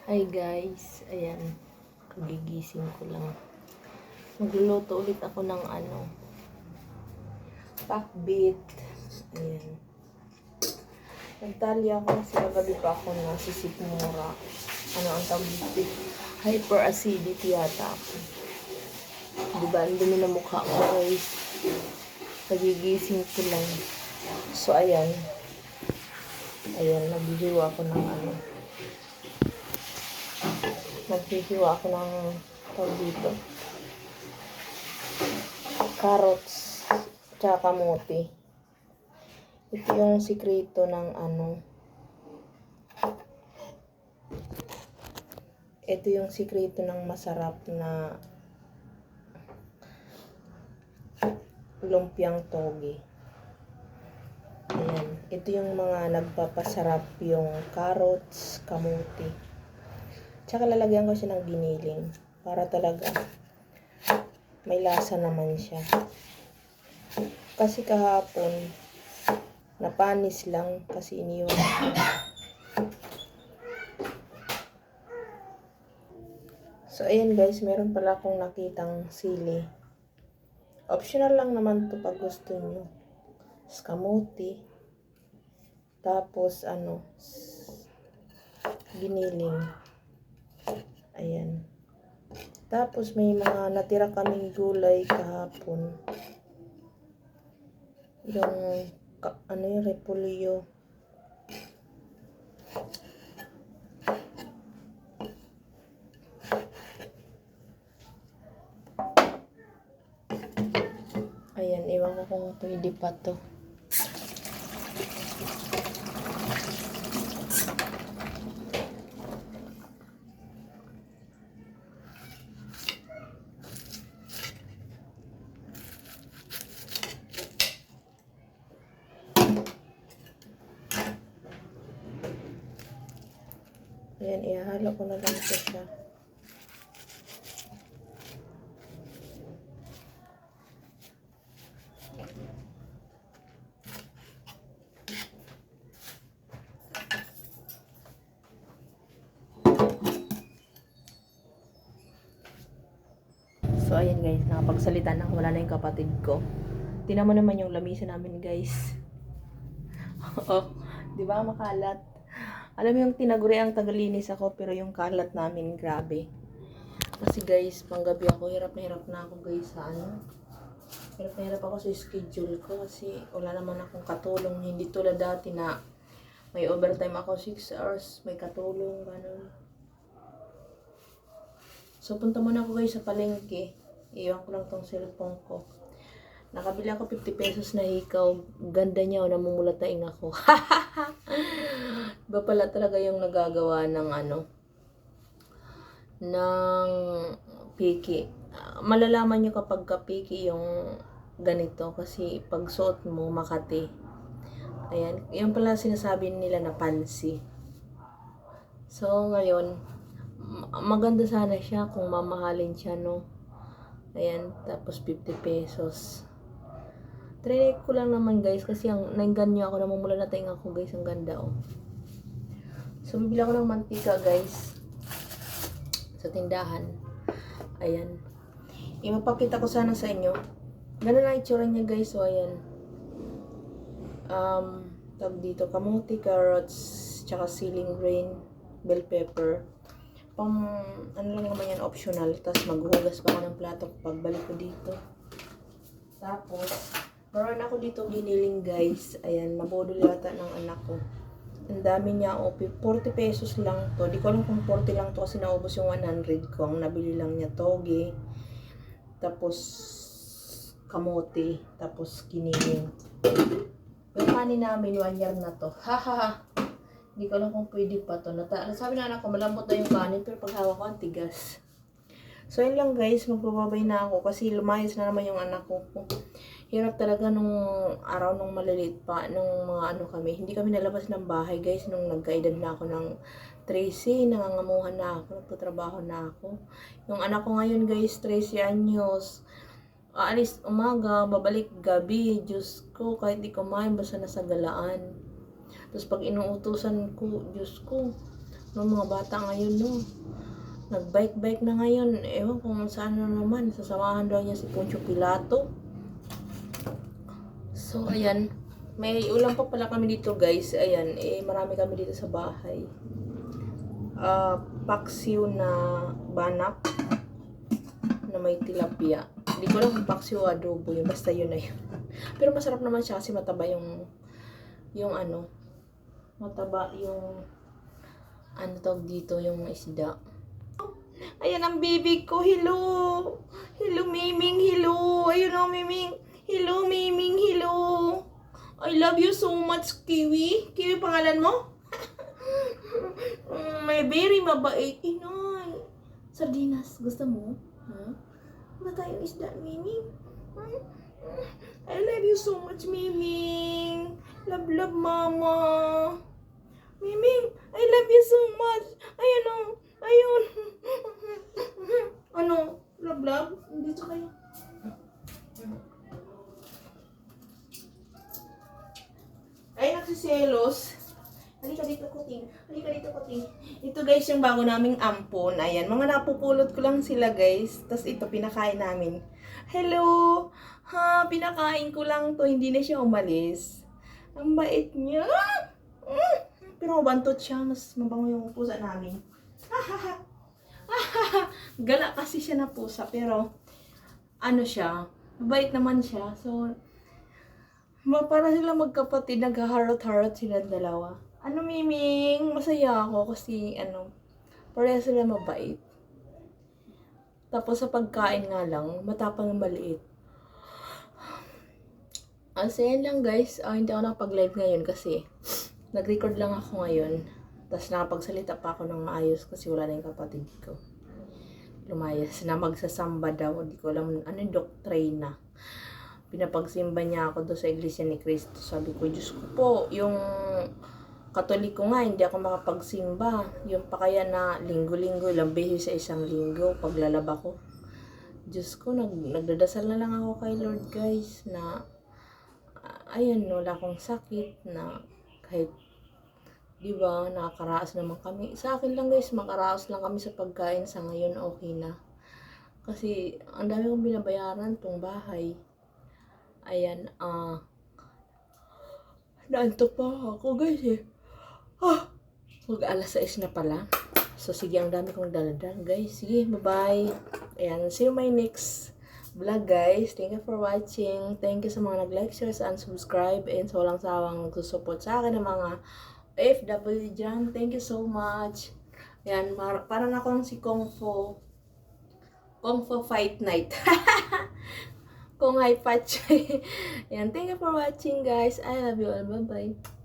Hi guys, ayan, kagigising ko lang. Magluluto ulit ako ng pakbit. Ayan. Nagtali ako kasi kagabi pa ako nasisikmura. Ano ang tawag dito? Hyperacidity yata ako. Diba, ang dumi na mukha ko guys. Kagigising ko lang. So ayan. Ayan, naghihiwa ako ng Naghihiwa ako ng tawag dito. Carrots, tsaka kamote. Ito yung sikreto ng ito yung sikreto ng masarap na lumpiang toge. Ayan. Ito yung mga nagpapasarap, yung carrots, kamote. Tsaka lalagyan ko siya ng giniling para talaga may lasa naman siya. Kasi kahapon napanis lang kasi iniwan ko. So ayan guys, meron pala akong nakitang sili. Optional lang naman to pag gusto nyo. Kamote. Tapos giniling. Ayan. Tapos may mga natira kaming gulay kahapon. Yung yung repolyo. Ayan, iwan ko kung pwede pa to. Ayan, ihalo ko na lang ito siya. So, ayan guys, nakapagsalita na wala na yung kapatid ko. Tingnan mo naman yung lamisa namin guys. Oh, di ba makalat? Alam mo yung tinaguriang tagalinis ako, pero yung kalat namin, grabe. Kasi guys, panggabi ako, hirap na ako guys sa Hirap na hirap ako sa schedule ko kasi wala naman akong katulong. Hindi tulad dati na may overtime ako 6 hours, may katulong, gano'n. So, punta muna ako guys sa palengke. Iwan ko lang tong cellphone ko. Nakabili ako 50 pesos na hikaw. Ganda niya, namumulatain ako. Iba pala talaga yung nagagawa ng ng piki. Malalaman nyo kapag kapiki yung ganito kasi pag suot mo makati. Ayan, yung pala sinasabi nila na pansi. So, ngayon, maganda sana siya kung mamahalin siya, no? Ayan, tapos 50 pesos. Try ko lang naman guys kasi ang nainganyo ako, namumula na tayo ako guys, ang ganda oh. So, bibili ako ng mantika guys sa tindahan. Ayan. Ipapakita ko sana sa inyo. Ganun ang itsura niya guys, so ayan. Tawag dito, kamote, carrots, tsaka ceiling green, bell pepper. Ano lang naman yan, optional. Tapos maghuhugas pa ako ng plato pagbalik ko dito. Tapos, meron ako dito giniling guys. Ayan, nabodol yata ng anak ko. Ang dami niya, 40 pesos lang to. Di ko alam kung 40 lang to kasi naubos yung 100 ko. Ang nabili lang niya, toge. Tapos, kamote. Tapos, giniling. Yung kanin namin, 1 year na to. Hahaha. Hindi ko alam kung pwede pa to. Sabi na anak ko, malambot na yung kanin, pero pag hawak ko, ang tigas. So, yun lang guys, magbababay na ako kasi lumayas na naman yung anak ko. Hirap talaga nung araw nung maliliit pa, nung mga kami. Hindi kami nalabas ng bahay guys, nung nagkaedad na ako ng 13, nangangamuhan na ako, nagtatrabaho na ako. Yung anak ko ngayon guys, 13 anyos. Aalis umaga, babalik gabi. Diyos ko, kahit di kumain, basta nasa galaan. Tapos pag inuutusan ko, Diyos ko, ng mga bata ngayon, no? Nag-bike-bike na ngayon. Ewan kung saan na naman. Sasamahan daw niya si Poncio Pilato. So, ayan. May ulam pa pala kami dito, guys. Ayan, marami kami dito sa bahay. Paksiw na banak na may tilapia. Hindi ko lang kung paksiw o adobo yun. Basta yun na yun. Pero masarap naman siya kasi mataba yung mataba yung tawag dito, yung isda. Ayan ang bibig ko. Hello. Hello, Miming. Hello. Ayun o, Miming. Hello, Miming. Hello. I love you so much, Kiwi. Kiwi pangalan mo? May very mabait. Inay. Sardinas. Gusto mo? Ha? Ba tayong isda, Miming? I love you so much, Miming. Love, love, Mama. Miming, I love you so much. Ayun o. Ayun. Ano? Love, love? Dito kayo. Ay, nagsiselos. Halika dito, Kuting. Halika dito, Kuting. Ito, guys, yung bago naming ampon. Ayan, mga napupulot ko lang sila, guys. Tapos ito, pinakain namin. Hello! Ha, pinakain ko lang to. Hindi na siya umalis. Ang bait niya. Pero mabantot siya. Mas mabango yung pusa namin. Gala kasi siya na pusa. Pero, ano siya, mabait naman siya. So, para sila magkapatid, naghaharot-harot sila dalawa. Ano, Miming? Masaya ako kasi, pareha sila mabait. Tapos sa pagkain nga lang, matapang ng maliit. Ayan lang, guys. Hindi ako nakapag-live ngayon kasi nag-record lang ako ngayon. Tapos nakapagsalita pa ako ng maayos kasi wala na yung kapatid ko. Lumayas na magsasamba daw. Hindi ko alam ano yung doktrina. Pinapagsimba niya ako doon sa Iglesia ni Cristo. Sabi ko, Diyos ko po, yung Katoliko nga, hindi ako makapagsimba. Yung pa kaya na linggo-linggo, ilang beses sa isang linggo, paglalaba ko. Diyos ko, nagdadasal na lang ako kay Lord, guys, na ayan, wala akong sakit, na kahit, di ba, nakakaraos naman kami. Sa akin lang, guys, makaraos lang kami sa pagkain sa ngayon, okay na. Kasi, ang dami kong binabayaran tong bahay. Ayan, naantok pa ako, guys, eh. Mag-alas 6 na pala. So, sige, ang dami kong daladal, guys. Sige, bye-bye. Ayan, see you my next vlog, guys. Thank you for watching. Thank you sa mga nag-like, share, and subscribe. And sa walang sawang nagsusupport sa akin ng mga OFW dyan. Thank you so much. Ayan, parang akong si Kung Fu Fight Night. Kung Hai Pachay. Ayan, thank you for watching, guys. I love you all. Bye-bye.